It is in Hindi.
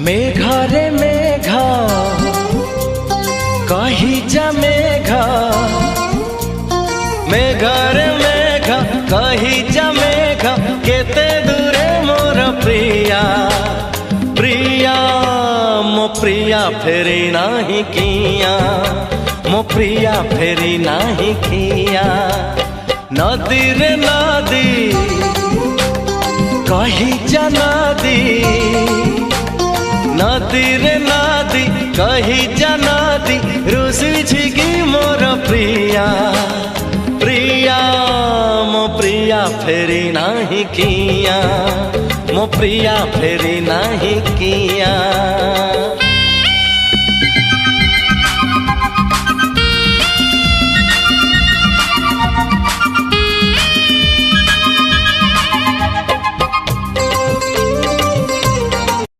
मेघरे मेघ कही जा मेघ, मेघरे मेघ कही जा मेघ, केते दूरे मोर प्रिया प्रिया मो प्रिया फेरी नाही किया, मो प्रिया फेरी नाही किया। नदी रे नदी कही जा नदी, नदी रे नदी कही जा नदी, रुसी छिगी मोर प्रिया प्रिया मो प्रिया फेरी नाही किया, मो प्रिया फेरी नाही